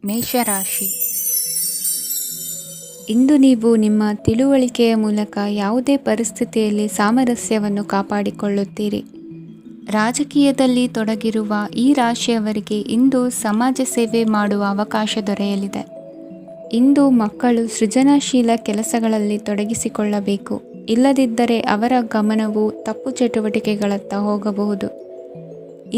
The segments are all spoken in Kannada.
ಮೇಷರಾಶಿ. ಇಂದು ನೀವು ನಿಮ್ಮ ತಿಳುವಳಿಕೆಯ ಮೂಲಕ ಯಾವುದೇ ಪರಿಸ್ಥಿತಿಯಲ್ಲಿ ಸಾಮರಸ್ಯವನ್ನು ಕಾಪಾಡಿಕೊಳ್ಳುತ್ತೀರಿ. ರಾಜಕೀಯದಲ್ಲಿ ತೊಡಗಿರುವ ಈ ರಾಶಿಯವರಿಗೆ ಇಂದು ಸಮಾಜ ಸೇವೆ ಮಾಡುವ ಅವಕಾಶ ದೊರೆಯಲಿದೆ. ಇಂದು ಮಕ್ಕಳು ಸೃಜನಶೀಲ ಕೆಲಸಗಳಲ್ಲಿ ತೊಡಗಿಸಿಕೊಳ್ಳಬೇಕು. ಇಲ್ಲದಿದ್ದರೆ ಅವರ ಗಮನವು ತಪ್ಪು ಚಟುವಟಿಕೆಗಳತ್ತ ಹೋಗಬಹುದು.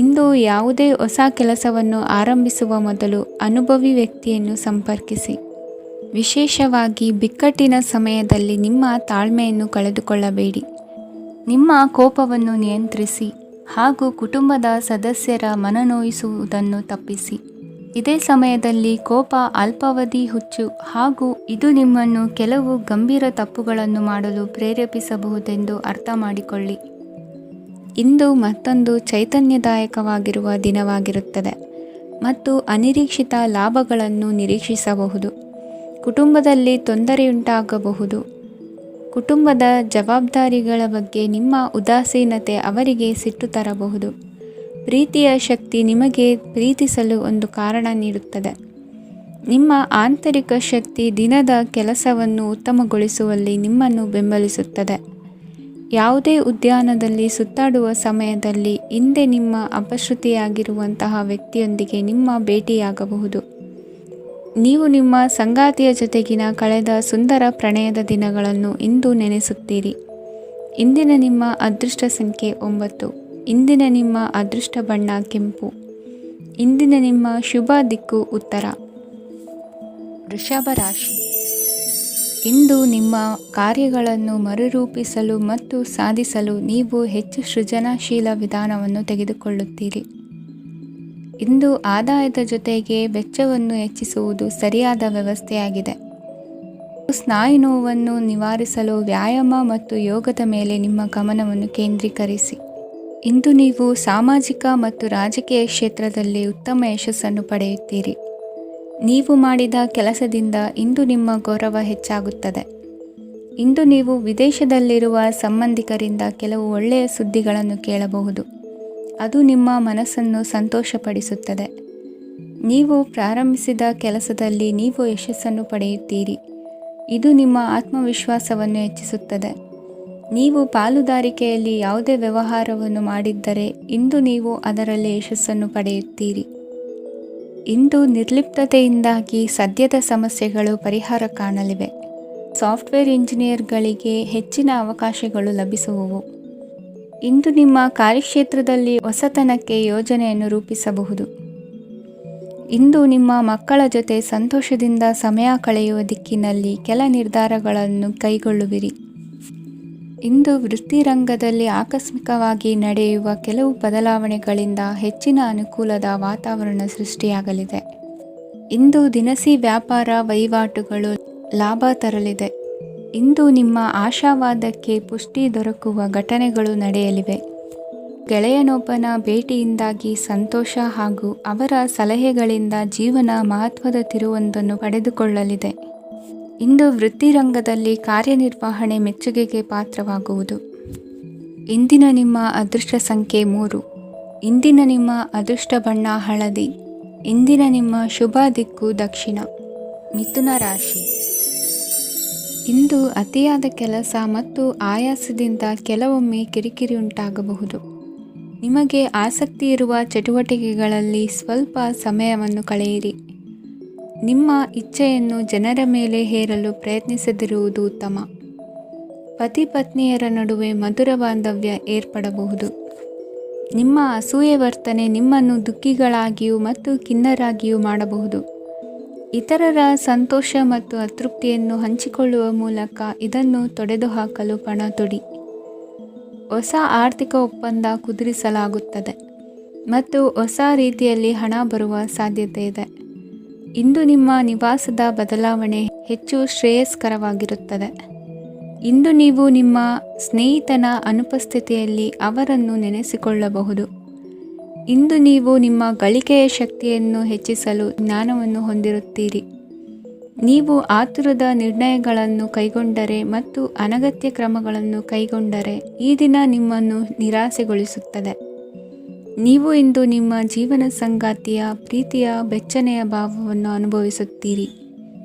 ಇಂದು ಯಾವುದೇ ಹೊಸ ಕೆಲಸವನ್ನು ಆರಂಭಿಸುವ ಮೊದಲು ಅನುಭವಿ ವ್ಯಕ್ತಿಯನ್ನು ಸಂಪರ್ಕಿಸಿ. ವಿಶೇಷವಾಗಿ ಬಿಕ್ಕಟ್ಟಿನ ಸಮಯದಲ್ಲಿ ನಿಮ್ಮ ತಾಳ್ಮೆಯನ್ನು ಕಳೆದುಕೊಳ್ಳಬೇಡಿ. ನಿಮ್ಮ ಕೋಪವನ್ನು ನಿಯಂತ್ರಿಸಿ ಹಾಗೂ ಕುಟುಂಬದ ಸದಸ್ಯರ ಮನನೊಯಿಸುವುದನ್ನು ತಪ್ಪಿಸಿ. ಇದೇ ಸಮಯದಲ್ಲಿ ಕೋಪ ಅಲ್ಪಾವಧಿ ಹುಚ್ಚು ಹಾಗೂ ಇದು ನಿಮ್ಮನ್ನು ಕೆಲವು ಗಂಭೀರ ತಪ್ಪುಗಳನ್ನು ಮಾಡಲು ಪ್ರೇರೇಪಿಸಬಹುದೆಂದು ಅರ್ಥ ಮಾಡಿಕೊಳ್ಳಿ. ಇಂದು ಮತ್ತೊಂದು ಚೈತನ್ಯದಾಯಕವಾಗಿರುವ ದಿನವಾಗಿರುತ್ತದೆ ಮತ್ತು ಅನಿರೀಕ್ಷಿತ ಲಾಭಗಳನ್ನು ನಿರೀಕ್ಷಿಸಬಹುದು. ಕುಟುಂಬದಲ್ಲಿ ತೊಂದರೆಯುಂಟಾಗಬಹುದು. ಕುಟುಂಬದ ಜವಾಬ್ದಾರಿಗಳ ಬಗ್ಗೆ ನಿಮ್ಮ ಉದಾಸೀನತೆ ಅವರಿಗೆ ಸಿಟ್ಟು ತರಬಹುದು. ಪ್ರೀತಿಯ ಶಕ್ತಿ ನಿಮಗೆ ಪ್ರೀತಿಸಲು ಒಂದು ಕಾರಣ ನೀಡುತ್ತದೆ. ನಿಮ್ಮ ಆಂತರಿಕ ಶಕ್ತಿ ದಿನದ ಕೆಲಸವನ್ನು ಉತ್ತಮಗೊಳಿಸುವಲ್ಲಿ ನಿಮ್ಮನ್ನು ಬೆಂಬಲಿಸುತ್ತದೆ. ಯಾವುದೇ ಉದ್ಯಾನದಲ್ಲಿ ಸುತ್ತಾಡುವ ಸಮಯದಲ್ಲಿ ಹಿಂದೆ ನಿಮ್ಮ ಅಪಶ್ರುತಿಯಾಗಿರುವಂತಹ ವ್ಯಕ್ತಿಯೊಂದಿಗೆ ನಿಮ್ಮ ಭೇಟಿಯಾಗಬಹುದು. ನೀವು ನಿಮ್ಮ ಸಂಗಾತಿಯ ಜೊತೆಗಿನ ಕಳೆದ ಸುಂದರ ಪ್ರಣಯದ ದಿನಗಳನ್ನು ಇಂದು ನೆನೆಸುತ್ತೀರಿ. ಇಂದಿನ ನಿಮ್ಮ ಅದೃಷ್ಟ ಸಂಖ್ಯೆ 9. ಇಂದಿನ ನಿಮ್ಮ ಅದೃಷ್ಟ ಬಣ್ಣ ಕೆಂಪು. ಇಂದಿನ ನಿಮ್ಮ ಶುಭ ದಿಕ್ಕು ಉತ್ತರ. ವೃಷಭ ರಾಶಿ. ಇಂದು ನಿಮ್ಮ ಕಾರ್ಯಗಳನ್ನು ಮರುರೂಪಿಸಲು ಮತ್ತು ಸಾಧಿಸಲು ನೀವು ಹೆಚ್ಚು ಸೃಜನಶೀಲ ವಿಧಾನವನ್ನು ತೆಗೆದುಕೊಳ್ಳುತ್ತೀರಿ. ಇಂದು ಆದಾಯದ ಜೊತೆಗೆ ವೆಚ್ಚವನ್ನು ಹೆಚ್ಚಿಸುವುದು ಸರಿಯಾದ ವ್ಯವಸ್ಥೆಯಾಗಿದೆ. ಸ್ನಾಯು ನೋವನ್ನು ನಿವಾರಿಸಲು ವ್ಯಾಯಾಮ ಮತ್ತು ಯೋಗದ ಮೇಲೆ ನಿಮ್ಮ ಗಮನವನ್ನು ಕೇಂದ್ರೀಕರಿಸಿ. ಇಂದು ನೀವು ಸಾಮಾಜಿಕ ಮತ್ತು ರಾಜಕೀಯ ಕ್ಷೇತ್ರದಲ್ಲಿ ಉತ್ತಮ ಯಶಸ್ಸನ್ನು ಪಡೆಯುತ್ತೀರಿ. ನೀವು ಮಾಡಿದ ಕೆಲಸದಿಂದ ಇಂದು ನಿಮ್ಮ ಗೌರವ ಹೆಚ್ಚಾಗುತ್ತದೆ. ಇಂದು ನೀವು ವಿದೇಶದಲ್ಲಿರುವ ಸಂಬಂಧಿಕರಿಂದ ಕೆಲವು ಒಳ್ಳೆಯ ಸುದ್ದಿಗಳನ್ನು ಕೇಳಬಹುದು. ಅದು ನಿಮ್ಮ ಮನಸ್ಸನ್ನು ಸಂತೋಷಪಡಿಸುತ್ತದೆ. ನೀವು ಪ್ರಾರಂಭಿಸಿದ ಕೆಲಸದಲ್ಲಿ ನೀವು ಯಶಸ್ಸನ್ನು ಪಡೆಯುತ್ತೀರಿ. ಇದು ನಿಮ್ಮ ಆತ್ಮವಿಶ್ವಾಸವನ್ನು ಹೆಚ್ಚಿಸುತ್ತದೆ. ನೀವು ಪಾಲುದಾರಿಕೆಯಲ್ಲಿ ಯಾವುದೇ ವ್ಯವಹಾರವನ್ನು ಮಾಡಿದ್ದರೆ ಇಂದು ನೀವು ಅದರಲ್ಲಿ ಯಶಸ್ಸನ್ನು ಪಡೆಯುತ್ತೀರಿ. ಇಂದು ನಿರ್ಲಿಪ್ತತೆಯಿಂದಾಗಿ ಸದ್ಯದ ಸಮಸ್ಯೆಗಳು ಪರಿಹಾರ ಕಾಣಲಿವೆ. ಸಾಫ್ಟ್ವೇರ್ ಇಂಜಿನಿಯರ್ಗಳಿಗೆ ಹೆಚ್ಚಿನ ಅವಕಾಶಗಳು ಲಭಿಸುವವು. ಇಂದು ನಿಮ್ಮ ಕಾರ್ಯಕ್ಷೇತ್ರದಲ್ಲಿ ಹೊಸತನಕ್ಕೆ ಯೋಜನೆಯನ್ನು ರೂಪಿಸಬಹುದು. ಇಂದು ನಿಮ್ಮ ಮಕ್ಕಳ ಜೊತೆ ಸಂತೋಷದಿಂದ ಸಮಯ ಕಳೆಯುವ ದಿಕ್ಕಿನಲ್ಲಿ ಕೆಲ ನಿರ್ಧಾರಗಳನ್ನು ಕೈಗೊಳ್ಳುವಿರಿ. ಇಂದು ವೃತ್ತಿರಂಗದಲ್ಲಿ ಆಕಸ್ಮಿಕವಾಗಿ ನಡೆಯುವ ಕೆಲವು ಬದಲಾವಣೆಗಳಿಂದ ಹೆಚ್ಚಿನ ಅನುಕೂಲದ ವಾತಾವರಣ ಸೃಷ್ಟಿಯಾಗಲಿದೆ. ಇಂದು ದಿನಸಿ ವ್ಯಾಪಾರ ವಹಿವಾಟುಗಳು ಲಾಭ ತರಲಿದೆ. ಇಂದು ನಿಮ್ಮ ಆಶಾವಾದಕ್ಕೆ ಪುಷ್ಟಿ ದೊರಕುವ ಘಟನೆಗಳು ನಡೆಯಲಿವೆ. ಗೆಳೆಯನೊಬ್ಬನ ಭೇಟಿಯಿಂದಾಗಿ ಸಂತೋಷ ಹಾಗೂ ಅವರ ಸಲಹೆಗಳಿಂದ ಜೀವನ ಮಹತ್ವದ ತಿರುವೊಂದನ್ನು ಪಡೆದುಕೊಳ್ಳಲಿದೆ. ಇಂದು ವೃತ್ತಿರಂಗದಲ್ಲಿ ಕಾರ್ಯನಿರ್ವಹಣೆ ಮೆಚ್ಚುಗೆಗೆ ಪಾತ್ರವಾಗುವುದು. ಇಂದಿನ ನಿಮ್ಮ ಅದೃಷ್ಟ ಸಂಖ್ಯೆ 3. ಇಂದಿನ ನಿಮ್ಮ ಅದೃಷ್ಟ ಬಣ್ಣ ಹಳದಿ. ಇಂದಿನ ನಿಮ್ಮ ಶುಭ ದಿಕ್ಕು ದಕ್ಷಿಣ. ಮಿಥುನ ರಾಶಿ. ಇಂದು ಅತಿಯಾದ ಕೆಲಸ ಮತ್ತು ಆಯಾಸದಿಂದ ಕೆಲವೊಮ್ಮೆ ಕಿರಿಕಿರಿ ಉಂಟಾಗಬಹುದು. ನಿಮಗೆ ಆಸಕ್ತಿ ಇರುವ ಚಟುವಟಿಕೆಗಳಲ್ಲಿ ಸ್ವಲ್ಪ ಸಮಯವನ್ನು ಕಳೆಯಿರಿ. ನಿಮ್ಮ ಇಚ್ಛೆಯನ್ನು ಜನರ ಮೇಲೆ ಹೇರಲು ಪ್ರಯತ್ನಿಸದಿರುವುದು ಉತ್ತಮ. ಪತಿ ಪತ್ನಿಯರ ನಡುವೆ ಮಧುರ ಬಾಂಧವ್ಯ ಏರ್ಪಡಬಹುದು. ನಿಮ್ಮ ಅಸೂಯೆ ವರ್ತನೆ ನಿಮ್ಮನ್ನು ದುಃಖಿಗಳಾಗಿಯೂ ಮತ್ತು ಖಿನ್ನರಾಗಿಯೂ ಮಾಡಬಹುದು. ಇತರರ ಸಂತೋಷ ಮತ್ತು ಅತೃಪ್ತಿಯನ್ನು ಹಂಚಿಕೊಳ್ಳುವ ಮೂಲಕ ಇದನ್ನು ತೊಡೆದುಹಾಕಲು ಪಣ ತೊಡಿ. ಹೊಸ ಆರ್ಥಿಕ ಒಪ್ಪಂದ ಕುದುರಿಸಲಾಗುತ್ತದೆ ಮತ್ತು ಹೊಸ ರೀತಿಯಲ್ಲಿ ಹಣ ಬರುವ ಸಾಧ್ಯತೆ ಇದೆ. ಇಂದು ನಿಮ್ಮ ನಿವಾಸದ ಬದಲಾವಣೆ ಹೆಚ್ಚು ಶ್ರೇಯಸ್ಕರವಾಗಿರುತ್ತದೆ. ಇಂದು ನೀವು ನಿಮ್ಮ ಸ್ನೇಹಿತನ ಅನುಪಸ್ಥಿತಿಯಲ್ಲಿ ಅವರನ್ನು ನೆನೆಸಿಕೊಳ್ಳಬಹುದು. ಇಂದು ನೀವು ನಿಮ್ಮ ಗಳಿಕೆಯ ಶಕ್ತಿಯನ್ನು ಹೆಚ್ಚಿಸಲು ಜ್ಞಾನವನ್ನು ಹೊಂದಿರುತ್ತೀರಿ. ನೀವು ಆತುರದ ನಿರ್ಣಯಗಳನ್ನು ಕೈಗೊಂಡರೆ ಮತ್ತು ಅನಗತ್ಯ ಕ್ರಮಗಳನ್ನು ಕೈಗೊಂಡರೆ ಈ ದಿನ ನಿಮ್ಮನ್ನು ನಿರಾಸೆಗೊಳಿಸುತ್ತದೆ. ನೀವು ಇಂದು ನಿಮ್ಮ ಜೀವನ ಸಂಗಾತಿಯ ಪ್ರೀತಿಯ ಬೆಚ್ಚನೆಯ ಭಾವವನ್ನು ಅನುಭವಿಸುತ್ತೀರಿ.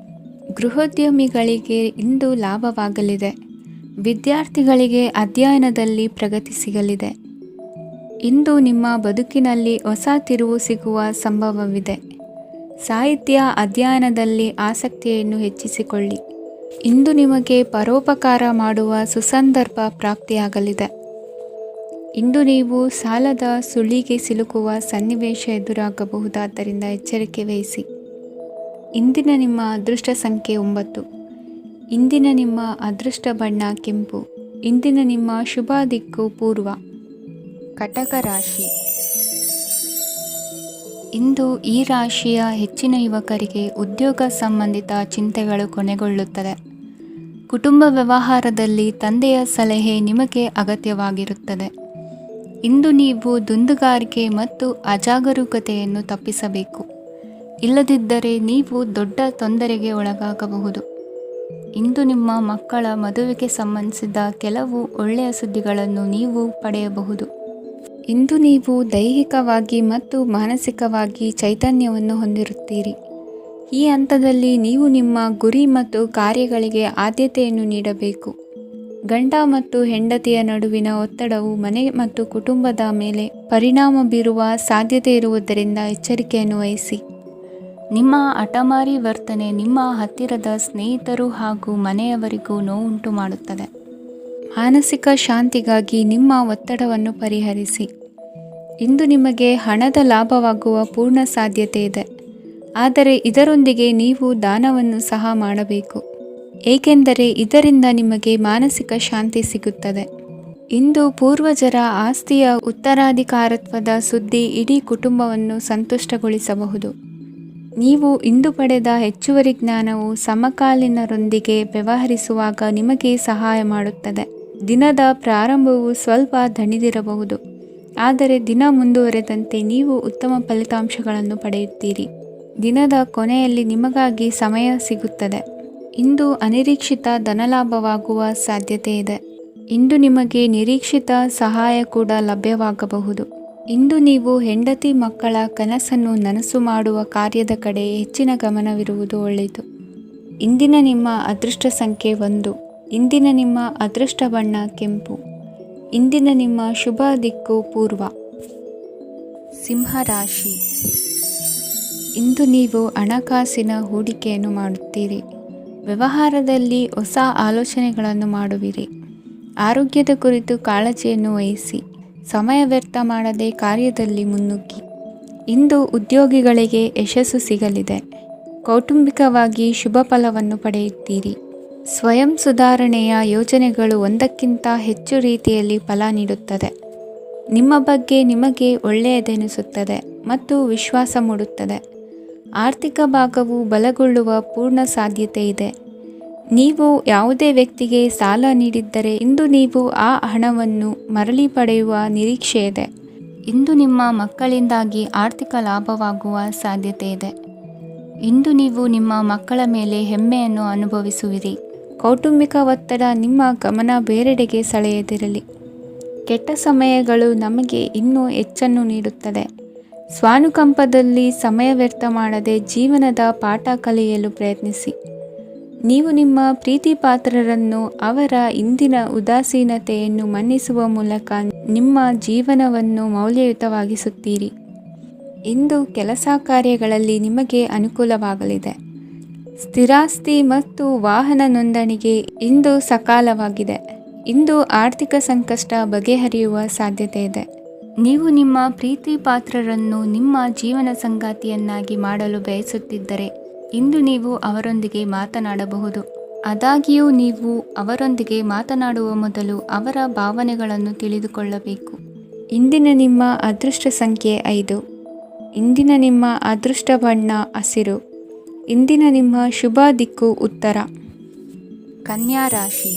ಗೃಹೋದ್ಯಮಿಗಳಿಗೆ ಇಂದು ಲಾಭವಾಗಲಿದೆ. ವಿದ್ಯಾರ್ಥಿಗಳಿಗೆ ಅಧ್ಯಯನದಲ್ಲಿ ಪ್ರಗತಿ ಸಿಗಲಿದೆ. ಇಂದು ನಿಮ್ಮ ಬದುಕಿನಲ್ಲಿ ಹೊಸ ತಿರುವು ಸಿಗುವ ಸಂಭವವಿದೆ. ಸಾಹಿತ್ಯ ಅಧ್ಯಯನದಲ್ಲಿ ಆಸಕ್ತಿಯನ್ನು ಹೆಚ್ಚಿಸಿಕೊಳ್ಳಿ. ಇಂದು ನಿಮಗೆ ಪರೋಪಕಾರ ಮಾಡುವ ಸುಸಂದರ್ಭ ಪ್ರಾಪ್ತಿಯಾಗಲಿದೆ. ಇಂದು ನೀವು ಸಾಲದ ಸುಳಿಗೆ ಸಿಲುಕುವ ಸನ್ನಿವೇಶ ಎದುರಾಗಬಹುದಾದ್ದರಿಂದ ಎಚ್ಚರಿಕೆ ವಹಿಸಿ. ಇಂದಿನ ನಿಮ್ಮ ಅದೃಷ್ಟ ಸಂಖ್ಯೆ 9. ಇಂದಿನ ನಿಮ್ಮ ಅದೃಷ್ಟ ಬಣ್ಣ ಕೆಂಪು. ಇಂದಿನ ನಿಮ್ಮ ಶುಭ ದಿಕ್ಕು ಪೂರ್ವ. ಕಟಕ ರಾಶಿ. ಇಂದು ಈ ರಾಶಿಯ ಹೆಚ್ಚಿನ ಯುವಕರಿಗೆ ಉದ್ಯೋಗ ಸಂಬಂಧಿತ ಚಿಂತೆಗಳು ಕೊನೆಗೊಳ್ಳುತ್ತದೆ. ಕುಟುಂಬ ವ್ಯವಹಾರದಲ್ಲಿ ತಂದೆಯ ಸಲಹೆ ನಿಮಗೆ ಅಗತ್ಯವಾಗಿರುತ್ತದೆ. ಇಂದು ನೀವು ದುಂದುಗಾರಿಕೆ ಮತ್ತು ಅಜಾಗರೂಕತೆಯನ್ನು ತಪ್ಪಿಸಬೇಕು. ಇಲ್ಲದಿದ್ದರೆ ನೀವು ದೊಡ್ಡ ತೊಂದರೆಗೆ ಒಳಗಾಗಬಹುದು. ಇಂದು ನಿಮ್ಮ ಮಕ್ಕಳ ಮದುವೆಗೆ ಸಂಬಂಧಿಸಿದ ಕೆಲವು ಒಳ್ಳೆಯ ಸುದ್ದಿಗಳನ್ನು ನೀವು ಪಡೆಯಬಹುದು. ಇಂದು ನೀವು ದೈಹಿಕವಾಗಿ ಮತ್ತು ಮಾನಸಿಕವಾಗಿ ಚೈತನ್ಯವನ್ನು ಹೊಂದಿರುತ್ತೀರಿ. ಈ ಹಂತದಲ್ಲಿ ನೀವು ನಿಮ್ಮ ಗುರಿ ಮತ್ತು ಕಾರ್ಯಗಳಿಗೆ ಆದ್ಯತೆಯನ್ನು ನೀಡಬೇಕು. ಗಂಡ ಮತ್ತು ಹೆಂಡತಿಯ ನಡುವಿನ ಒತ್ತಡವು ಮನೆ ಮತ್ತು ಕುಟುಂಬದ ಮೇಲೆ ಪರಿಣಾಮ ಬೀರುವ ಸಾಧ್ಯತೆ ಇರುವುದರಿಂದ ಎಚ್ಚರಿಕೆಯನ್ನು ವಹಿಸಿ. ನಿಮ್ಮ ಹಠಮಾರಿ ವರ್ತನೆ ನಿಮ್ಮ ಹತ್ತಿರದ ಸ್ನೇಹಿತರು ಹಾಗೂ ಮನೆಯವರಿಗೂ ನೋವುಂಟು ಮಾಡುತ್ತದೆ. ಮಾನಸಿಕ ಶಾಂತಿಗಾಗಿ ನಿಮ್ಮ ಒತ್ತಡವನ್ನು ಪರಿಹರಿಸಿ. ಇಂದು ನಿಮಗೆ ಹಣದ ಲಾಭವಾಗುವ ಪೂರ್ಣ ಸಾಧ್ಯತೆ ಇದೆ. ಆದರೆ ಇದರೊಂದಿಗೆ ನೀವು ದಾನವನ್ನು ಸಹ ಮಾಡಬೇಕು, ಏಕೆಂದರೆ ಇದರಿಂದ ನಿಮಗೆ ಮಾನಸಿಕ ಶಾಂತಿ ಸಿಗುತ್ತದೆ. ಇಂದು ಪೂರ್ವಜರ ಆಸ್ತಿಯ ಉತ್ತರಾಧಿಕಾರತ್ವದ ಸುದ್ದಿ ಇಡೀ ಕುಟುಂಬವನ್ನು ಸಂತುಷ್ಟಗೊಳಿಸಬಹುದು. ನೀವು ಇಂದು ಪಡೆದ ಹೆಚ್ಚುವರಿ ಜ್ಞಾನವು ಸಮಕಾಲೀನರೊಂದಿಗೆ ವ್ಯವಹರಿಸುವಾಗ ನಿಮಗೆ ಸಹಾಯ ಮಾಡುತ್ತದೆ. ದಿನದ ಪ್ರಾರಂಭವು ಸ್ವಲ್ಪ ದಣಿದಿರಬಹುದು, ಆದರೆ ದಿನ ಮುಂದುವರೆದಂತೆ ನೀವು ಉತ್ತಮ ಫಲಿತಾಂಶಗಳನ್ನು ಪಡೆಯುತ್ತೀರಿ. ದಿನದ ಕೊನೆಯಲ್ಲಿ ನಿಮಗಾಗಿ ಸಮಯ ಸಿಗುತ್ತದೆ. ಇಂದು ಅನಿರೀಕ್ಷಿತ ಧನಲಾಭವಾಗುವ ಸಾಧ್ಯತೆ ಇದೆ. ಇಂದು ನಿಮಗೆ ನಿರೀಕ್ಷಿತ ಸಹಾಯ ಕೂಡ ಲಭ್ಯವಾಗಬಹುದು. ಇಂದು ನೀವು ಹೆಂಡತಿ ಮಕ್ಕಳ ಕನಸನ್ನು ನನಸು ಮಾಡುವ ಕಾರ್ಯದ ಕಡೆ ಹೆಚ್ಚಿನ ಗಮನವಿರುವುದು ಒಳ್ಳೆಯದು. ಇಂದಿನ ನಿಮ್ಮ ಅದೃಷ್ಟ ಸಂಖ್ಯೆ 1. ಇಂದಿನ ನಿಮ್ಮ ಅದೃಷ್ಟ ಬಣ್ಣ ಕೆಂಪು. ಇಂದಿನ ನಿಮ್ಮ ಶುಭ ದಿಕ್ಕು ಪೂರ್ವ. ಸಿಂಹರಾಶಿ. ಇಂದು ನೀವು ಹಣಕಾಸಿನ ಹೂಡಿಕೆಯನ್ನು ಮಾಡುತ್ತೀರಿ. ವ್ಯವಹಾರದಲ್ಲಿ ಹೊಸ ಆಲೋಚನೆಗಳನ್ನು ಮಾಡುವಿರಿ. ಆರೋಗ್ಯದ ಕುರಿತು ಕಾಳಜಿಯನ್ನು ವಹಿಸಿ. ಸಮಯ ವ್ಯರ್ಥ ಮಾಡದೆ ಕಾರ್ಯದಲ್ಲಿ ಮುನ್ನುಗ್ಗಿ. ಇಂದು ಉದ್ಯೋಗಿಗಳಿಗೆ ಯಶಸ್ಸು ಸಿಗಲಿದೆ. ಕೌಟುಂಬಿಕವಾಗಿ ಶುಭ ಫಲವನ್ನು ಪಡೆಯುತ್ತೀರಿ. ಸ್ವಯಂ ಸುಧಾರಣೆಯ ಯೋಜನೆಗಳು ಒಂದಕ್ಕಿಂತ ಹೆಚ್ಚು ರೀತಿಯಲ್ಲಿ ಫಲ ನೀಡುತ್ತದೆ. ನಿಮ್ಮ ಬಗ್ಗೆ ನಿಮಗೆ ಒಳ್ಳೆಯದೆನಿಸುತ್ತದೆ ಮತ್ತು ವಿಶ್ವಾಸ ಮೂಡುತ್ತದೆ. ಆರ್ಥಿಕ ಭಾಗವು ಬಲಗೊಳ್ಳುವ ಪೂರ್ಣ ಸಾಧ್ಯತೆ ಇದೆ. ನೀವು ಯಾವುದೇ ವ್ಯಕ್ತಿಗೆ ಸಾಲ ನೀಡಿದ್ದರೆ ಇಂದು ನೀವು ಆ ಹಣವನ್ನು ಮರಳಿ ಪಡೆಯುವ ನಿರೀಕ್ಷೆ ಇದೆ. ಇಂದು ನಿಮ್ಮ ಮಕ್ಕಳಿಂದಾಗಿ ಆರ್ಥಿಕ ಲಾಭವಾಗುವ ಸಾಧ್ಯತೆ ಇದೆ. ಇಂದು ನೀವು ನಿಮ್ಮ ಮಕ್ಕಳ ಮೇಲೆ ಹೆಮ್ಮೆಯನ್ನು ಅನುಭವಿಸುವಿರಿ. ಕೌಟುಂಬಿಕ ಒತ್ತಡ ನಿಮ್ಮ ಗಮನ ಬೇರೆಡೆಗೆ ಸೆಳೆಯದಿರಲಿ. ಕೆಟ್ಟ ಸಮಯಗಳು ನಮಗೆ ಇನ್ನೂ ಹೆಚ್ಚನ್ನು ನೀಡುತ್ತದೆ. ಸ್ವಾನುಕಂಪದಲ್ಲಿ ಸಮಯ ವ್ಯರ್ಥ ಮಾಡದೆ ಜೀವನದ ಪಾಠ ಕಲಿಯಲು ಪ್ರಯತ್ನಿಸಿ. ನೀವು ನಿಮ್ಮ ಪ್ರೀತಿ ಪಾತ್ರರನ್ನು ಅವರ ಇಂದಿನ ಉದಾಸೀನತೆಯನ್ನು ಮನ್ನಿಸುವ ಮೂಲಕ ನಿಮ್ಮ ಜೀವನವನ್ನು ಮೌಲ್ಯಯುತವಾಗಿಸುತ್ತೀರಿ. ಇಂದು ಕೆಲಸ ಕಾರ್ಯಗಳಲ್ಲಿ ನಿಮಗೆ ಅನುಕೂಲವಾಗಲಿದೆ. ಸ್ಥಿರಾಸ್ತಿ ಮತ್ತು ವಾಹನ ನೋಂದಣಿಗೆ ಇಂದು ಸಕಾಲವಾಗಿದೆ. ಇಂದು ಆರ್ಥಿಕ ಸಂಕಷ್ಟ ಬಗೆಹರಿಯುವ ಸಾಧ್ಯತೆ ಇದೆ. ನೀವು ನಿಮ್ಮ ಪ್ರೀತಿ ಪಾತ್ರರನ್ನು ನಿಮ್ಮ ಜೀವನ ಸಂಗಾತಿಯನ್ನಾಗಿ ಮಾಡಲು ಬಯಸುತ್ತಿದ್ದರೆ ಇಂದು ನೀವು ಅವರೊಂದಿಗೆ ಮಾತನಾಡಬಹುದು. ಆದಾಗ್ಯೂ ನೀವು ಅವರೊಂದಿಗೆ ಮಾತನಾಡುವ ಮೊದಲು ಅವರ ಭಾವನೆಗಳನ್ನು ತಿಳಿದುಕೊಳ್ಳಬೇಕು. ಇಂದಿನ ನಿಮ್ಮ ಅದೃಷ್ಟ ಸಂಖ್ಯೆ 5. ಇಂದಿನ ನಿಮ್ಮ ಅದೃಷ್ಟ ಬಣ್ಣ ಹಸಿರು. ಇಂದಿನ ನಿಮ್ಮ ಶುಭ ದಿಕ್ಕು ಉತ್ತರ. ಕನ್ಯಾ ರಾಶಿ.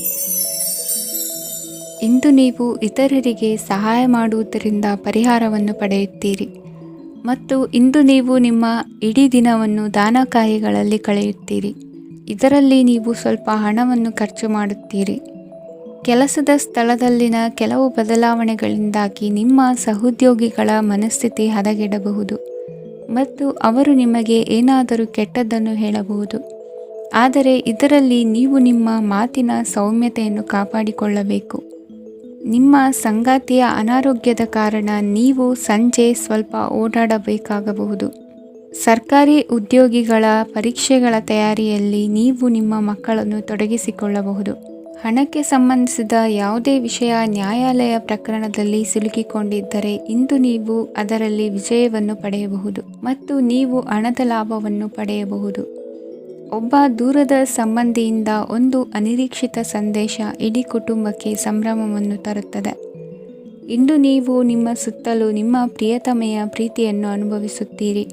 ಇಂದು ನೀವು ಇತರರಿಗೆ ಸಹಾಯ ಮಾಡುವುದರಿಂದ ಪರಿಹಾರವನ್ನು ಪಡೆಯುತ್ತೀರಿ ಮತ್ತು ಇಂದು ನೀವು ನಿಮ್ಮ ಇಡೀ ದಿನವನ್ನು ದಾನ ಕಾರ್ಯಗಳಲ್ಲಿ ಕಳೆಯುತ್ತೀರಿ. ಇದರಲ್ಲಿ ನೀವು ಸ್ವಲ್ಪ ಹಣವನ್ನು ಖರ್ಚು ಮಾಡುತ್ತೀರಿ. ಕೆಲಸದ ಸ್ಥಳದಲ್ಲಿನ ಕೆಲವು ಬದಲಾವಣೆಗಳಿಂದಾಗಿ ನಿಮ್ಮ ಸಹೋದ್ಯೋಗಿಗಳ ಮನಸ್ಥಿತಿ ಹದಗೆಡಬಹುದು ಮತ್ತು ಅವರು ನಿಮಗೆ ಏನಾದರೂ ಕೆಟ್ಟದ್ದನ್ನು ಹೇಳಬಹುದು. ಆದರೆ ಇದರಲ್ಲಿ ನೀವು ನಿಮ್ಮ ಮಾತಿನ ಸೌಮ್ಯತೆಯನ್ನು ಕಾಪಾಡಿಕೊಳ್ಳಬೇಕು. ನಿಮ್ಮ ಸಂಗಾತಿಯ ಅನಾರೋಗ್ಯದ ಕಾರಣ ನೀವು ಸಂಜೆ ಸ್ವಲ್ಪ ಓಡಾಡಬೇಕಾಗಬಹುದು. ಸರ್ಕಾರಿ ಉದ್ಯೋಗಿಗಳ ಪರೀಕ್ಷೆಗಳ ತಯಾರಿಯಲ್ಲಿ ನೀವು ನಿಮ್ಮ ಮಕ್ಕಳನ್ನು ತೊಡಗಿಸಿಕೊಳ್ಳಬಹುದು. ಹಣಕ್ಕೆ ಸಂಬಂಧಿಸಿದ ಯಾವುದೇ ವಿಷಯ ನ್ಯಾಯಾಲಯ ಪ್ರಕರಣದಲ್ಲಿ ಸಿಲುಕಿಕೊಂಡಿದ್ದರೆ ಇಂದು ನೀವು ಅದರಲ್ಲಿ ವಿಜಯವನ್ನು ಪಡೆಯಬಹುದು ಮತ್ತು ನೀವು ಹಣದ ಲಾಭವನ್ನು ಪಡೆಯಬಹುದು. ಒಬ್ಬ ದೂರದ ಸಂಬಂಧಿಯಿಂದ ಒಂದು ಅನಿರೀಕ್ಷಿತ ಸಂದೇಶ ಇಡೀ ಕುಟುಂಬಕ್ಕೆ ಸಂಭ್ರಮವನ್ನು ತರುತ್ತದೆ. ಇಂದು ನೀವು ನಿಮ್ಮ ಸುತ್ತಲೂ ನಿಮ್ಮ ಪ್ರಿಯತಮೆಯ ಪ್ರೀತಿಯನ್ನು ಅನುಭವಿಸುತ್ತೀರಿ.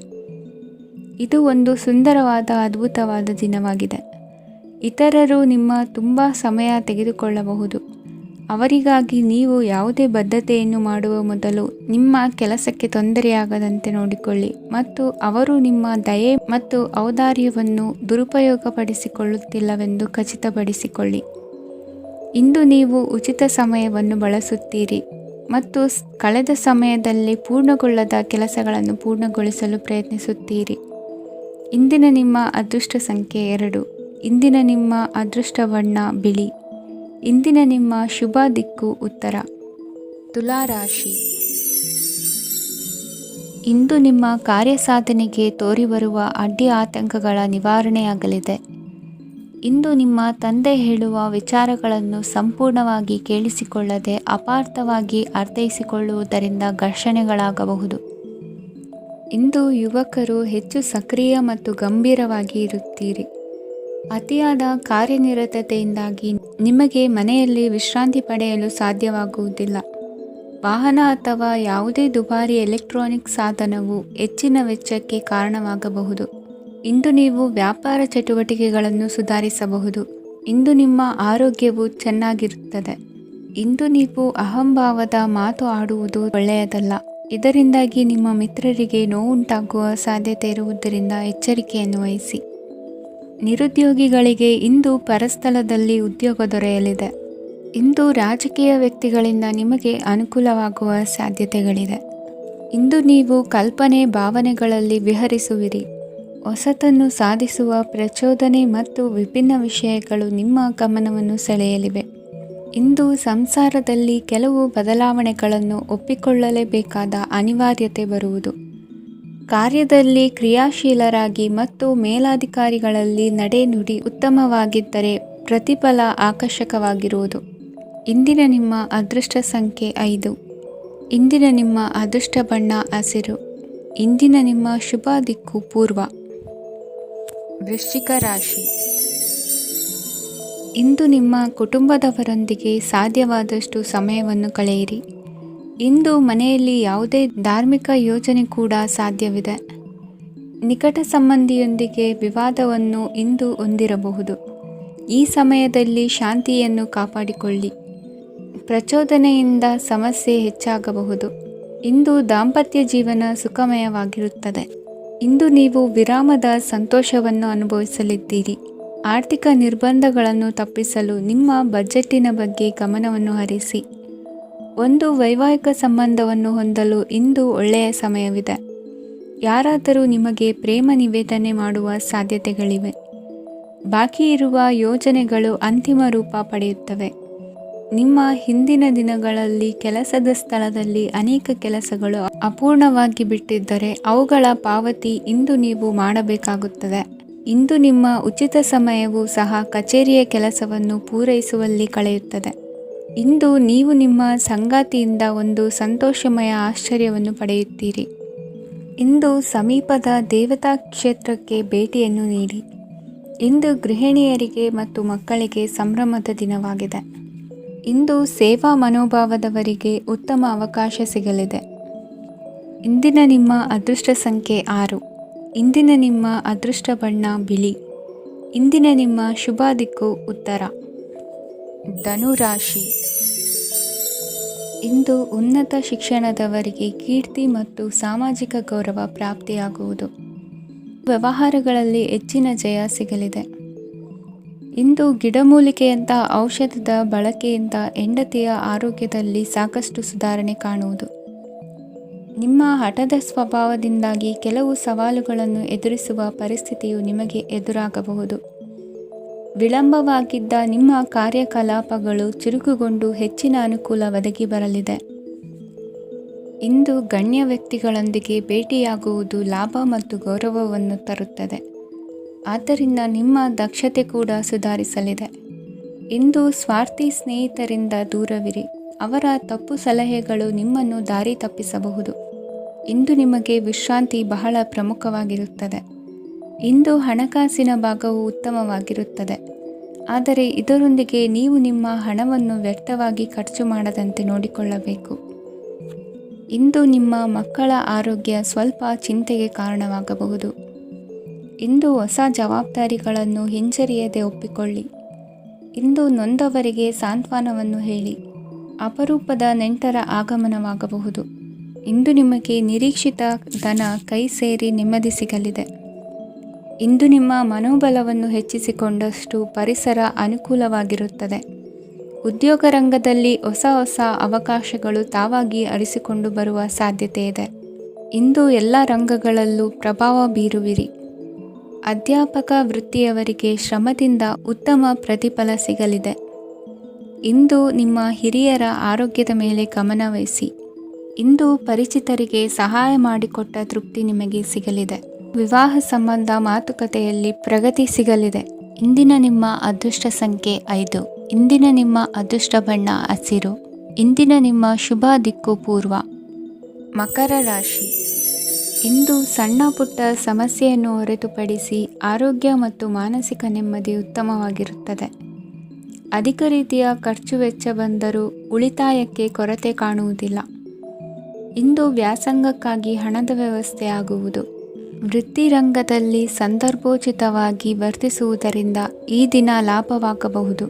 ಇದು ಒಂದು ಸುಂದರವಾದ ಅದ್ಭುತವಾದ ದಿನವಾಗಿದೆ. ಇತರರು ನಿಮ್ಮ ತುಂಬ ಸಮಯ ತೆಗೆದುಕೊಳ್ಳಬಹುದು. ಅವರಿಗಾಗಿ ನೀವು ಯಾವುದೇ ಬದ್ಧತೆಯನ್ನು ಮಾಡುವ ಮೊದಲು ನಿಮ್ಮ ಕೆಲಸಕ್ಕೆ ತೊಂದರೆಯಾಗದಂತೆ ನೋಡಿಕೊಳ್ಳಿ ಮತ್ತು ಅವರು ನಿಮ್ಮ ದಯೆ ಮತ್ತು ಔದಾರ್ಯವನ್ನು ದುರುಪಯೋಗಪಡಿಸಿಕೊಳ್ಳುತ್ತಿಲ್ಲವೆಂದು ಖಚಿತಪಡಿಸಿಕೊಳ್ಳಿ. ಇಂದು ನೀವು ಉಚಿತ ಸಮಯವನ್ನು ಬಳಸುತ್ತೀರಿ ಮತ್ತು ಕಳೆದ ಸಮಯದಲ್ಲಿ ಪೂರ್ಣಗೊಳ್ಳದ ಕೆಲಸಗಳನ್ನು ಪೂರ್ಣಗೊಳಿಸಲು ಪ್ರಯತ್ನಿಸುತ್ತೀರಿ. ಇಂದಿನ ನಿಮ್ಮ ಅದೃಷ್ಟ ಸಂಖ್ಯೆ 2. ಇಂದಿನ ನಿಮ್ಮ ಅದೃಷ್ಟ ಬಣ್ಣ ಬಿಳಿ. ಇಂದಿನ ನಿಮ್ಮ ಶುಭ ದಿಕ್ಕು ಉತ್ತರ. ತುಲಾ ರಾಶಿ. ಇಂದು ನಿಮ್ಮ ಕಾರ್ಯಸಾಧನೆಗೆ ತೋರಿಬರುವ ಅಡ್ಡಿ ಆತಂಕಗಳ ನಿವಾರಣೆಯಾಗಲಿದೆ. ಇಂದು ನಿಮ್ಮ ತಂದೆ ಹೇಳುವ ವಿಚಾರಗಳನ್ನು ಸಂಪೂರ್ಣವಾಗಿ ಕೇಳಿಸಿಕೊಳ್ಳದೆ ಅಪಾರ್ಥವಾಗಿ ಅರ್ಥೈಸಿಕೊಳ್ಳುವುದರಿಂದ ಘರ್ಷಣೆಗಳಾಗಬಹುದು. ಇಂದು ಯುವಕರು ಹೆಚ್ಚು ಸಕ್ರಿಯ ಮತ್ತು ಗಂಭೀರವಾಗಿ ಇರುತ್ತೀರಿ. ಅತಿಯಾದ ಕಾರ್ಯನಿರತತೆಯಿಂದಾಗಿ ನಿಮಗೆ ಮನೆಯಲ್ಲಿ ವಿಶ್ರಾಂತಿ ಪಡೆಯಲು ಸಾಧ್ಯವಾಗುವುದಿಲ್ಲ. ವಾಹನ ಅಥವಾ ಯಾವುದೇ ದುಬಾರಿ ಎಲೆಕ್ಟ್ರಾನಿಕ್ ಸಾಧನವು ಹೆಚ್ಚಿನ ವೆಚ್ಚಕ್ಕೆ ಕಾರಣವಾಗಬಹುದು. ಇಂದು ನೀವು ವ್ಯಾಪಾರ ಚಟುವಟಿಕೆಗಳನ್ನು ಸುಧಾರಿಸಬಹುದು. ಇಂದು ನಿಮ್ಮ ಆರೋಗ್ಯವು ಚೆನ್ನಾಗಿರುತ್ತದೆ. ಇಂದು ನೀವು ಅಹಂಭಾವದ ಮಾತು ಆಡುವುದು ಒಳ್ಳೆಯದಲ್ಲ. ಇದರಿಂದಾಗಿ ನಿಮ್ಮ ಮಿತ್ರರಿಗೆ ನೋವುಂಟಾಗುವ ಸಾಧ್ಯತೆ ಇರುವುದರಿಂದ ಎಚ್ಚರಿಕೆಯನ್ನು ವಹಿಸಿ. ನಿರುದ್ಯೋಗಿಗಳಿಗೆ ಇಂದು ಪರಸ್ಥಳದಲ್ಲಿ ಉದ್ಯೋಗ ದೊರೆಯಲಿದೆ. ಇಂದು ರಾಜಕೀಯ ವ್ಯಕ್ತಿಗಳಿಂದ ನಿಮಗೆ ಅನುಕೂಲವಾಗುವ ಸಾಧ್ಯತೆಗಳಿದೆ. ಇಂದು ನೀವು ಕಲ್ಪನೆ ಭಾವನೆಗಳಲ್ಲಿ ವಿಹರಿಸುವಿರಿ. ಹೊಸತನ್ನು ಸಾಧಿಸುವ ಪ್ರಚೋದನೆ ಮತ್ತು ವಿಭಿನ್ನ ವಿಷಯಗಳು ನಿಮ್ಮ ಗಮನವನ್ನು ಸೆಳೆಯಲಿವೆ. ಇಂದು ಸಂಸಾರದಲ್ಲಿ ಕೆಲವು ಬದಲಾವಣೆಗಳನ್ನು ಒಪ್ಪಿಕೊಳ್ಳಲೇಬೇಕಾದ ಅನಿವಾರ್ಯತೆ ಬರುವುದು. ಕಾರ್ಯದಲ್ಲಿ ಕ್ರಿಯಾಶೀಲರಾಗಿ ಮತ್ತು ಮೇಲಾಧಿಕಾರಿಗಳಲ್ಲಿ ನಡೆನುಡಿ ಉತ್ತಮವಾಗಿದ್ದರೆ ಪ್ರತಿಫಲ ಆಕರ್ಷಕವಾಗಿರುವುದು. ಇಂದಿನ ನಿಮ್ಮ ಅದೃಷ್ಟ ಸಂಖ್ಯೆ 5. ಇಂದಿನ ನಿಮ್ಮ ಅದೃಷ್ಟ ಬಣ್ಣ ಹಸಿರು. ಇಂದಿನ ನಿಮ್ಮ ಶುಭ ದಿಕ್ಕು ಪೂರ್ವ. ವೃಶ್ಚಿಕ ರಾಶಿ. ಇಂದು ನಿಮ್ಮ ಕುಟುಂಬದವರೊಂದಿಗೆ ಸಾಧ್ಯವಾದಷ್ಟು ಸಮಯವನ್ನು ಕಳೆಯಿರಿ. ಇಂದು ಮನೆಯಲ್ಲಿ ಯಾವುದೇ ಧಾರ್ಮಿಕ ಯೋಜನೆ ಕೂಡ ಸಾಧ್ಯವಿದೆ. ನಿಕಟ ಸಂಬಂಧಿಯೊಂದಿಗೆ ವಿವಾದವನ್ನು ಇಂದು ಹೊಂದಿರಬಹುದು. ಈ ಸಮಯದಲ್ಲಿ ಶಾಂತಿಯನ್ನು ಕಾಪಾಡಿಕೊಳ್ಳಿ. ಪ್ರಚೋದನೆಯಿಂದ ಸಮಸ್ಯೆ ಹೆಚ್ಚಾಗಬಹುದು. ಇಂದು ದಾಂಪತ್ಯ ಜೀವನ ಸುಖಮಯವಾಗಿರುತ್ತದೆ. ಇಂದು ನೀವು ವಿರಾಮದ ಸಂತೋಷವನ್ನು ಅನುಭವಿಸಲಿದ್ದೀರಿ. ಆರ್ಥಿಕ ನಿರ್ಬಂಧಗಳನ್ನು ತಪ್ಪಿಸಲು ನಿಮ್ಮ ಬಜೆಟ್ಟಿನ ಬಗ್ಗೆ ಗಮನವನ್ನು ಹರಿಸಿ. ಒಂದು ವೈವಾಹಿಕ ಸಂಬಂಧವನ್ನು ಹೊಂದಲು ಇಂದು ಒಳ್ಳೆಯ ಸಮಯವಿದೆ. ಯಾರಾದರೂ ನಿಮಗೆ ಪ್ರೇಮ ನಿವೇದನೆ ಮಾಡುವ ಸಾಧ್ಯತೆಗಳಿವೆ. ಬಾಕಿ ಇರುವ ಯೋಜನೆಗಳು ಅಂತಿಮ ರೂಪ ಪಡೆಯುತ್ತವೆ. ನಿಮ್ಮ ಹಿಂದಿನ ದಿನಗಳಲ್ಲಿ ಕೆಲಸದ ಸ್ಥಳದಲ್ಲಿ ಅನೇಕ ಕೆಲಸಗಳು ಅಪೂರ್ಣವಾಗಿ ಬಿಟ್ಟಿದ್ದರೆ ಅವುಗಳ ಪಾವತಿ ಇಂದು ನೀವು ಮಾಡಬೇಕಾಗುತ್ತದೆ. ಇಂದು ನಿಮ್ಮ ಉಚಿತ ಸಮಯವು ಸಹ ಕಚೇರಿಯ ಕೆಲಸವನ್ನು ಪೂರೈಸುವಲ್ಲಿ ಕಳೆಯುತ್ತದೆ. ಇಂದು ನೀವು ನಿಮ್ಮ ಸಂಗಾತಿಯಿಂದ ಒಂದು ಸಂತೋಷಮಯ ಆಶ್ಚರ್ಯವನ್ನು ಪಡೆಯುತ್ತೀರಿ. ಇಂದು ಸಮೀಪದ ದೇವತಾ ಕ್ಷೇತ್ರಕ್ಕೆ ಭೇಟಿಯನ್ನು ನೀಡಿ. ಇಂದು ಗೃಹಿಣಿಯರಿಗೆ ಮತ್ತು ಮಕ್ಕಳಿಗೆ ಸಂಭ್ರಮದ ದಿನವಾಗಿದೆ. ಇಂದು ಸೇವಾ ಮನೋಭಾವದವರಿಗೆ ಉತ್ತಮ ಅವಕಾಶ ಸಿಗಲಿದೆ. ಇಂದಿನ ನಿಮ್ಮ ಅದೃಷ್ಟ ಸಂಖ್ಯೆ 6. ಇಂದಿನ ನಿಮ್ಮ ಅದೃಷ್ಟ ಬಣ್ಣ ಬಿಳಿ. ಇಂದಿನ ನಿಮ್ಮ ಶುಭ ದಿಕ್ಕು ಉತ್ತರ. ಧನುರಾಶಿ. ಇಂದು ಉನ್ನತ ಶಿಕ್ಷಣದವರಿಗೆ ಕೀರ್ತಿ ಮತ್ತು ಸಾಮಾಜಿಕ ಗೌರವ ಪ್ರಾಪ್ತಿಯಾಗುವುದು. ವ್ಯವಹಾರಗಳಲ್ಲಿ ಹೆಚ್ಚಿನ ಜಯ ಸಿಗಲಿದೆ. ಇಂದು ಗಿಡಮೂಲಿಕೆಯಂಥ ಔಷಧದ ಬಳಕೆಯಿಂದ ಹೆಂಡತಿಯ ಆರೋಗ್ಯದಲ್ಲಿ ಸಾಕಷ್ಟು ಸುಧಾರಣೆ ಕಾಣುವುದು. ನಿಮ್ಮ ಹಠದ ಸ್ವಭಾವದಿಂದಾಗಿ ಕೆಲವು ಸವಾಲುಗಳನ್ನು ಎದುರಿಸುವ ಪರಿಸ್ಥಿತಿಯು ನಿಮಗೆ ಎದುರಾಗಬಹುದು. ವಿಳಂಬವಾಗಿದ್ದ ನಿಮ್ಮ ಕಾರ್ಯಕಲಾಪಗಳು ಚುರುಕುಗೊಂಡು ಹೆಚ್ಚಿನ ಅನುಕೂಲ ಒದಗಿ ಬರಲಿದೆ. ಇಂದು ಗಣ್ಯ ವ್ಯಕ್ತಿಗಳೊಂದಿಗೆ ಭೇಟಿಯಾಗುವುದು ಲಾಭ ಮತ್ತು ಗೌರವವನ್ನು ತರುತ್ತದೆ. ಆದ್ದರಿಂದ ನಿಮ್ಮ ದಕ್ಷತೆ ಕೂಡ ಸುಧಾರಿಸಲಿದೆ. ಇಂದು ಸ್ವಾರ್ಥಿ ಸ್ನೇಹಿತರಿಂದ ದೂರವಿರಿ. ಅವರ ತಪ್ಪು ಸಲಹೆಗಳು ನಿಮ್ಮನ್ನು ದಾರಿ ತಪ್ಪಿಸಬಹುದು. ಇಂದು ನಿಮಗೆ ವಿಶ್ರಾಂತಿ ಬಹಳ ಪ್ರಮುಖವಾಗಿರುತ್ತದೆ. ಇಂದು ಹಣಕಾಸಿನ ಭಾಗವು ಉತ್ತಮವಾಗಿರುತ್ತದೆ. ಆದರೆ ಇದರೊಂದಿಗೆ ನೀವು ನಿಮ್ಮ ಹಣವನ್ನು ವ್ಯರ್ಥವಾಗಿ ಖರ್ಚು ಮಾಡದಂತೆ ನೋಡಿಕೊಳ್ಳಬೇಕು. ಇಂದು ನಿಮ್ಮ ಮಕ್ಕಳ ಆರೋಗ್ಯ ಸ್ವಲ್ಪ ಚಿಂತೆಗೆ ಕಾರಣವಾಗಬಹುದು. ಇಂದು ಹೊಸ ಜವಾಬ್ದಾರಿಗಳನ್ನು ಹಿಂಜರಿಯದೆ ಒಪ್ಪಿಕೊಳ್ಳಿ. ಇಂದು ನೊಂದವರಿಗೆ ಸಾಂತ್ವನವನ್ನು ಹೇಳಿ. ಅಪರೂಪದ ನೆಂಟರ ಆಗಮನವಾಗಬಹುದು. ಇಂದು ನಿಮಗೆ ನಿರೀಕ್ಷಿತ ಧನ ಕೈ ಸೇರಿ ನೆಮ್ಮದಿ ಸಿಗಲಿದೆ. ಇಂದು ನಿಮ್ಮ ಮನೋಬಲವನ್ನು ಹೆಚ್ಚಿಸಿಕೊಂಡಷ್ಟು ಪರಿಸರ ಅನುಕೂಲವಾಗಿರುತ್ತದೆ. ಉದ್ಯೋಗ ರಂಗದಲ್ಲಿ ಹೊಸ ಹೊಸ ಅವಕಾಶಗಳು ತಾವಾಗಿ ಅರಿಸಿಕೊಂಡು ಬರುವ ಸಾಧ್ಯತೆ ಇದೆ. ಇಂದು ಎಲ್ಲ ರಂಗಗಳಲ್ಲೂ ಪ್ರಭಾವ ಬೀರುವಿರಿ. ಅಧ್ಯಾಪಕ ವೃತ್ತಿಯವರಿಗೆ ಶ್ರಮದಿಂದ ಉತ್ತಮ ಪ್ರತಿಫಲ ಸಿಗಲಿದೆ. ಇಂದು ನಿಮ್ಮ ಹಿರಿಯರ ಆರೋಗ್ಯದ ಮೇಲೆ ಗಮನ ವಹಿಸಿ. ಇಂದು ಪರಿಚಿತರಿಗೆ ಸಹಾಯ ಮಾಡಿಕೊಟ್ಟ ತೃಪ್ತಿ ನಿಮಗೆ ಸಿಗಲಿದೆ. ವಿವಾಹ ಸಂಬಂಧ ಮಾತುಕತೆಯಲ್ಲಿ ಪ್ರಗತಿ ಸಿಗಲಿದೆ. ಇಂದಿನ ನಿಮ್ಮ ಅದೃಷ್ಟ ಸಂಖ್ಯೆ 5. ಇಂದಿನ ನಿಮ್ಮ ಅದೃಷ್ಟ ಬಣ್ಣ ಹಸಿರು. ಇಂದಿನ ನಿಮ್ಮ ಶುಭ ದಿಕ್ಕು ಪೂರ್ವ. ಮಕರ ರಾಶಿ. ಇಂದು ಸಣ್ಣ ಪುಟ್ಟ ಸಮಸ್ಯೆಯನ್ನು ಹೊರತುಪಡಿಸಿ ಆರೋಗ್ಯ ಮತ್ತು ಮಾನಸಿಕ ನೆಮ್ಮದಿ ಉತ್ತಮವಾಗಿರುತ್ತದೆ. ಅಧಿಕ ರೀತಿಯ ಖರ್ಚು ವೆಚ್ಚ ಬಂದರೂ ಉಳಿತಾಯಕ್ಕೆ ಕೊರತೆ ಕಾಣುವುದಿಲ್ಲ. ಇಂದು ವ್ಯಾಸಂಗಕ್ಕಾಗಿ ಹಣದ ವ್ಯವಸ್ಥೆ ಆಗುವುದು. ವೃತ್ತಿರಂಗದಲ್ಲಿ ಸಂದರ್ಭೋಚಿತವಾಗಿ ವರ್ತಿಸುವುದರಿಂದ ಈ ದಿನ ಲಾಭವಾಗಬಹುದು.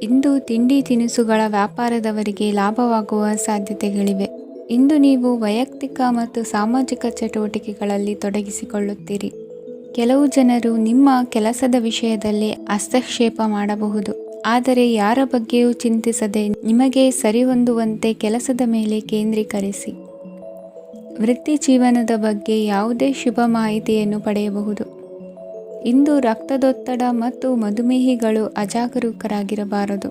ಇಂದು ತಿಂಡಿ ತಿನಿಸುಗಳ ವ್ಯಾಪಾರದವರಿಗೆ ಲಾಭವಾಗುವ ಸಾಧ್ಯತೆಗಳಿವೆ. ಇಂದು ನೀವು ವೈಯಕ್ತಿಕ ಮತ್ತು ಸಾಮಾಜಿಕ ಚಟುವಟಿಕೆಗಳಲ್ಲಿ ತೊಡಗಿಸಿಕೊಳ್ಳುತ್ತೀರಿ. ಕೆಲವು ಜನರು ನಿಮ್ಮ ಕೆಲಸದ ವಿಷಯದಲ್ಲಿ ಹಸ್ತಕ್ಷೇಪ ಮಾಡಬಹುದು. ಆದರೆ ಯಾರ ಬಗ್ಗೆಯೂ ಚಿಂತಿಸದೆ ನಿಮಗೆ ಸರಿಹೊಂದುವಂತೆ ಕೆಲಸದ ಮೇಲೆ ಕೇಂದ್ರೀಕರಿಸಿ. ವೃತ್ತಿ ಜೀವನದ ಬಗ್ಗೆ ಯಾವುದೇ ಶುಭ ಮಾಹಿತಿಯನ್ನು ಪಡೆಯಬಹುದು. ಇಂದು ರಕ್ತದೊತ್ತಡ ಮತ್ತು ಮಧುಮೇಹಿಗಳು ಅಜಾಗರೂಕರಾಗಿರಬಾರದು.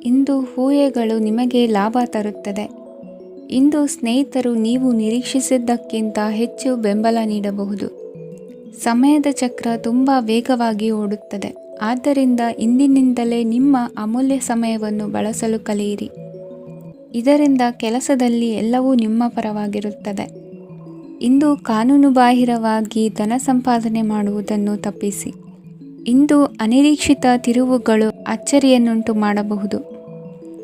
ಇಂದು ಊಹೆಗಳು ನಿಮಗೆ ಲಾಭ ತರುತ್ತದೆ. ಇಂದು ಸ್ನೇಹಿತರು ನೀವು ನಿರೀಕ್ಷಿಸಿದ್ದಕ್ಕಿಂತ ಹೆಚ್ಚು ಬೆಂಬಲ ನೀಡಬಹುದು. ಸಮಯದ ಚಕ್ರ ತುಂಬ ವೇಗವಾಗಿ ಓಡುತ್ತದೆ. ಆದ್ದರಿಂದ ಇಂದಿನಿಂದಲೇ ನಿಮ್ಮ ಅಮೂಲ್ಯ ಸಮಯವನ್ನು ಬಳಸಲು ಕಲಿಯಿರಿ. ಇದರಿಂದ ಕೆಲಸದಲ್ಲಿ ಎಲ್ಲವೂ ನಿಮ್ಮ ಪರವಾಗಿರುತ್ತದೆ. ಇಂದು ಕಾನೂನುಬಾಹಿರವಾಗಿ ಧನ ಸಂಪಾದನೆ ಮಾಡುವುದನ್ನು ತಪ್ಪಿಸಿ. ಇಂದು ಅನಿರೀಕ್ಷಿತ ತಿರುವುಗಳು ಅಚ್ಚರಿಯನ್ನುಂಟು ಮಾಡಬಹುದು.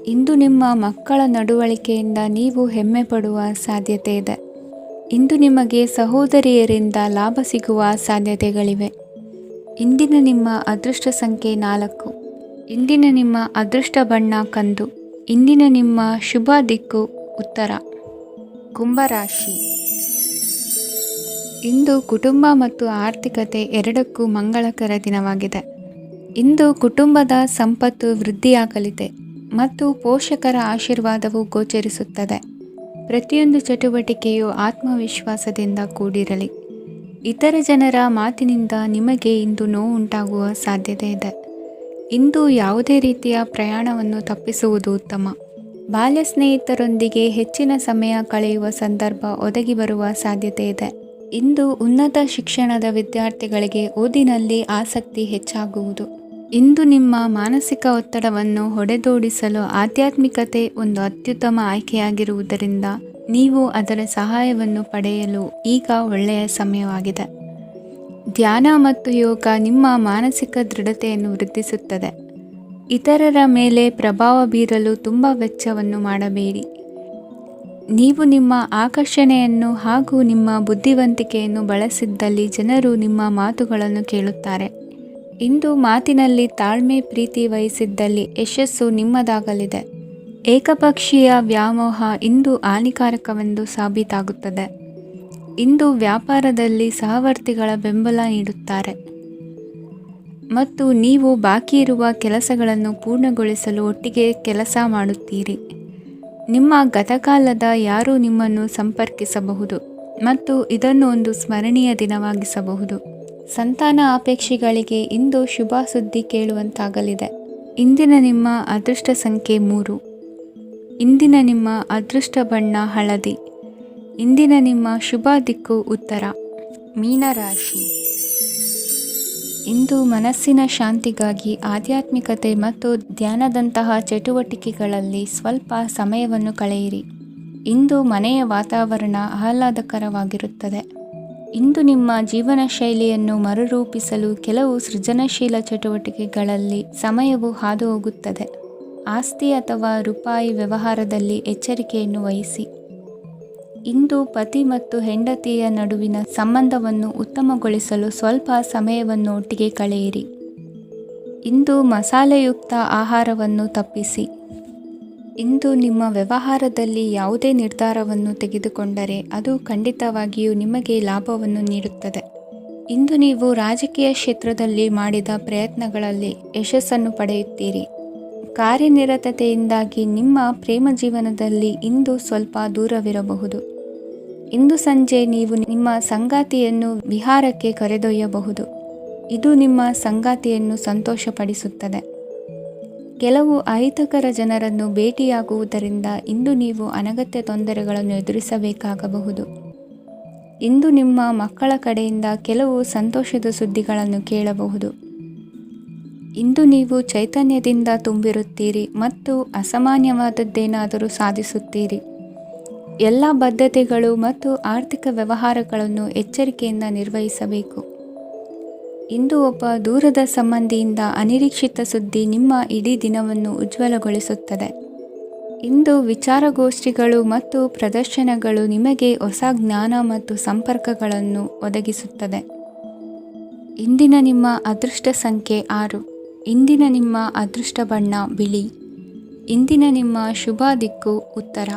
ಇಂದು ನಿಮ್ಮ ಮಕ್ಕಳ ನಡವಳಿಕೆಯಿಂದ ನೀವು ಹೆಮ್ಮೆ ಪಡುವ ಸಾಧ್ಯತೆ ಇದೆ. ಇಂದು ನಿಮಗೆ ಸಹೋದರಿಯರಿಂದ ಲಾಭ ಸಿಗುವ ಸಾಧ್ಯತೆಗಳಿವೆ. ಇಂದಿನ ನಿಮ್ಮ ಅದೃಷ್ಟ ಸಂಖ್ಯೆ 4. ಇಂದಿನ ನಿಮ್ಮ ಅದೃಷ್ಟ ಬಣ್ಣ ಕಂದು. ಇಂದಿನ ನಿಮ್ಮ ಶುಭ ದಿಕ್ಕು ಉತ್ತರ. ಕುಂಭರಾಶಿ. ಇಂದು ಕುಟುಂಬ ಮತ್ತು ಆರ್ಥಿಕತೆ ಎರಡಕ್ಕೂ ಮಂಗಳಕರ ದಿನವಾಗಿದೆ. ಇಂದು ಕುಟುಂಬದ ಸಂಪತ್ತು ವೃದ್ಧಿಯಾಗಲಿದೆ ಮತ್ತು ಪೋಷಕರ ಆಶೀರ್ವಾದವು ಗೋಚರಿಸುತ್ತದೆ. ಪ್ರತಿಯೊಂದು ಚಟುವಟಿಕೆಯು ಆತ್ಮವಿಶ್ವಾಸದಿಂದ ಕೂಡಿರಲಿ. ಇತರ ಜನರ ಮಾತಿನಿಂದ ನಿಮಗೆ ಇಂದು ನೋವು ಉಂಟಾಗುವ ಸಾಧ್ಯತೆ ಇದೆ. ಇಂದು ಯಾವುದೇ ರೀತಿಯ ಪ್ರಯಾಣವನ್ನು ತಪ್ಪಿಸುವುದು ಉತ್ತಮ. ಬಾಲ್ಯ ಸ್ನೇಹಿತರೊಂದಿಗೆ ಹೆಚ್ಚಿನ ಸಮಯ ಕಳೆಯುವ ಸಂದರ್ಭ ಒದಗಿ ಬರುವ ಸಾಧ್ಯತೆ ಇದೆ. ಇಂದು ಉನ್ನತ ಶಿಕ್ಷಣದ ವಿದ್ಯಾರ್ಥಿಗಳಿಗೆ ಓದಿನಲ್ಲಿ ಆಸಕ್ತಿ ಹೆಚ್ಚಾಗುವುದು. ಇಂದು ನಿಮ್ಮ ಮಾನಸಿಕ ಒತ್ತಡವನ್ನು ಹೊಡೆದೋಡಿಸಲು ಆಧ್ಯಾತ್ಮಿಕತೆ ಒಂದು ಅತ್ಯುತ್ತಮ ಆಯ್ಕೆಯಾಗಿರುವುದರಿಂದ ನೀವು ಅದರ ಸಹಾಯವನ್ನು ಪಡೆಯಲು ಈಗ ಒಳ್ಳೆಯ ಸಮಯವಾಗಿದೆ. ಧ್ಯಾನ ಮತ್ತು ಯೋಗ ನಿಮ್ಮ ಮಾನಸಿಕ ದೃಢತೆಯನ್ನು ವೃದ್ಧಿಸುತ್ತದೆ. ಇತರರ ಮೇಲೆ ಪ್ರಭಾವ ಬೀರಲು ತುಂಬ ವೆಚ್ಚವನ್ನು ಮಾಡಬೇಡಿ. ನೀವು ನಿಮ್ಮ ಆಕರ್ಷಣೆಯನ್ನು ಹಾಗೂ ನಿಮ್ಮ ಬುದ್ಧಿವಂತಿಕೆಯನ್ನು ಬಳಸಿದ್ದಲ್ಲಿ ಜನರು ನಿಮ್ಮ ಮಾತುಗಳನ್ನು ಕೇಳುತ್ತಾರೆ. ಇಂದು ಮಾತಿನಲ್ಲಿ ತಾಳ್ಮೆ ಪ್ರೀತಿ ವಹಿಸಿದ್ದಲ್ಲಿ ಯಶಸ್ಸು ನಿಮ್ಮದಾಗಲಿದೆ. ಏಕಪಕ್ಷೀಯ ವ್ಯಾಮೋಹ ಇಂದು ಹಾನಿಕಾರಕವೆಂದು ಸಾಬೀತಾಗುತ್ತದೆ. ಇಂದು ವ್ಯಾಪಾರದಲ್ಲಿ ಸಹವರ್ತಿಗಳ ಬೆಂಬಲ ನೀಡುತ್ತಾರೆ. ಮತ್ತು ನೀವು ಬಾಕಿ ಇರುವ ಕೆಲಸಗಳನ್ನು ಪೂರ್ಣಗೊಳಿಸಲು ಒಟ್ಟಿಗೆ ಕೆಲಸ ಮಾಡುತ್ತೀರಿ. ನಿಮ್ಮ ಗತಕಾಲದ ಯಾರು ನಿಮ್ಮನ್ನು ಸಂಪರ್ಕಿಸಬಹುದು ಮತ್ತು ಇದನ್ನು ಒಂದು ಸ್ಮರಣೀಯ ದಿನವಾಗಿಸಬಹುದು. ಸಂತಾನ ಅಪೇಕ್ಷಿಗಳಿಗೆ ಇಂದು ಶುಭ ಸುದ್ದಿ ಕೇಳುವಂತಾಗಲಿದೆ. ಇಂದಿನ ನಿಮ್ಮ ಅದೃಷ್ಟ ಸಂಖ್ಯೆ 3. ಇಂದಿನ ನಿಮ್ಮ ಅದೃಷ್ಟ ಬಣ್ಣ ಹಳದಿ. ಇಂದಿನ ನಿಮ್ಮ ಶುಭ ದಿಕ್ಕು ಉತ್ತರ. ಮೀನರಾಶಿ. ಇಂದು ಮನಸ್ಸಿನ ಶಾಂತಿಗಾಗಿ ಆಧ್ಯಾತ್ಮಿಕತೆ ಮತ್ತು ಧ್ಯಾನದಂತಹ ಚಟುವಟಿಕೆಗಳಲ್ಲಿ ಸ್ವಲ್ಪ ಸಮಯವನ್ನು ಕಳೆಯಿರಿ. ಇಂದು ಮನೆಯ ವಾತಾವರಣ ಆಹ್ಲಾದಕರವಾಗಿರುತ್ತದೆ. ಇಂದು ನಿಮ್ಮ ಜೀವನ ಶೈಲಿಯನ್ನು ಮರುರೂಪಿಸಲು ಕೆಲವು ಸೃಜನಶೀಲ ಚಟುವಟಿಕೆಗಳಲ್ಲಿ ಸಮಯವು ಹಾದುಹೋಗುತ್ತದೆ. ಆಸ್ತಿ ಅಥವಾ ರೂಪಾಯಿ ವ್ಯವಹಾರದಲ್ಲಿ ಎಚ್ಚರಿಕೆಯನ್ನು ವಹಿಸಿ. ಇಂದು ಪತಿ ಮತ್ತು ಹೆಂಡತಿಯ ನಡುವಿನ ಸಂಬಂಧವನ್ನು ಉತ್ತಮಗೊಳಿಸಲು ಸ್ವಲ್ಪ ಸಮಯವನ್ನು ಒಟ್ಟಿಗೆ ಕಳೆಯಿರಿ. ಇಂದು ಮಸಾಲೆಯುಕ್ತ ಆಹಾರವನ್ನು ತಪ್ಪಿಸಿ. ಇಂದು ನಿಮ್ಮ ವ್ಯವಹಾರದಲ್ಲಿ ಯಾವುದೇ ನಿರ್ಧಾರವನ್ನು ತೆಗೆದುಕೊಂಡರೆ ಅದು ಖಂಡಿತವಾಗಿಯೂ ನಿಮಗೆ ಲಾಭವನ್ನು ನೀಡುತ್ತದೆ. ಇಂದು ನೀವು ರಾಜಕೀಯ ಕ್ಷೇತ್ರದಲ್ಲಿ ಮಾಡಿದ ಪ್ರಯತ್ನಗಳಲ್ಲಿ ಯಶಸ್ಸನ್ನು ಪಡೆಯುತ್ತೀರಿ. ಕಾರ್ಯನಿರತತೆಯಿಂದಾಗಿ ನಿಮ್ಮ ಪ್ರೇಮ ಜೀವನದಲ್ಲಿ ಇಂದು ಸ್ವಲ್ಪ ದೂರವಿರಬಹುದು. ಇಂದು ಸಂಜೆ ನೀವು ನಿಮ್ಮ ಸಂಗಾತಿಯನ್ನು ವಿಹಾರಕ್ಕೆ ಕರೆದೊಯ್ಯಬಹುದು. ಇದು ನಿಮ್ಮ ಸಂಗಾತಿಯನ್ನು ಸಂತೋಷಪಡಿಸುತ್ತದೆ. ಕೆಲವು ಅಹಿತಕರ ಜನರನ್ನು ಭೇಟಿಯಾಗುವುದರಿಂದ ಇಂದು ನೀವು ಅನಗತ್ಯ ತೊಂದರೆಗಳನ್ನು ಎದುರಿಸಬೇಕಾಗಬಹುದು. ಇಂದು ನಿಮ್ಮ ಮಕ್ಕಳ ಕಡೆಯಿಂದ ಕೆಲವು ಸಂತೋಷದ ಸುದ್ದಿಗಳನ್ನು ಕೇಳಬಹುದು. ಇಂದು ನೀವು ಚೈತನ್ಯದಿಂದ ತುಂಬಿರುತ್ತೀರಿ ಮತ್ತು ಅಸಾಮಾನ್ಯವಾದದ್ದೇನಾದರೂ ಸಾಧಿಸುತ್ತೀರಿ. ಎಲ್ಲ ಬದ್ಧತೆಗಳು ಮತ್ತು ಆರ್ಥಿಕ ವ್ಯವಹಾರಗಳನ್ನು ಎಚ್ಚರಿಕೆಯಿಂದ ನಿರ್ವಹಿಸಬೇಕು. ಇಂದು ಒಬ್ಬ ದೂರದ ಸಂಬಂಧಿಯಿಂದ ಅನಿರೀಕ್ಷಿತ ಸುದ್ದಿ ನಿಮ್ಮ ಇಡೀ ದಿನವನ್ನು ಉಜ್ವಲಗೊಳಿಸುತ್ತದೆ. ಇಂದು ವಿಚಾರಗೋಷ್ಠಿಗಳು ಮತ್ತು ಪ್ರದರ್ಶನಗಳು ನಿಮಗೆ ಹೊಸ ಜ್ಞಾನ ಮತ್ತು ಸಂಪರ್ಕಗಳನ್ನು ಒದಗಿಸುತ್ತದೆ. ಇಂದಿನ ನಿಮ್ಮ ಅದೃಷ್ಟ ಸಂಖ್ಯೆ 6. ಇಂದಿನ ನಿಮ್ಮ ಅದೃಷ್ಟ ಬಣ್ಣ ಬಿಳಿ. ಇಂದಿನ ನಿಮ್ಮ ಶುಭ ದಿಕ್ಕು ಉತ್ತರ.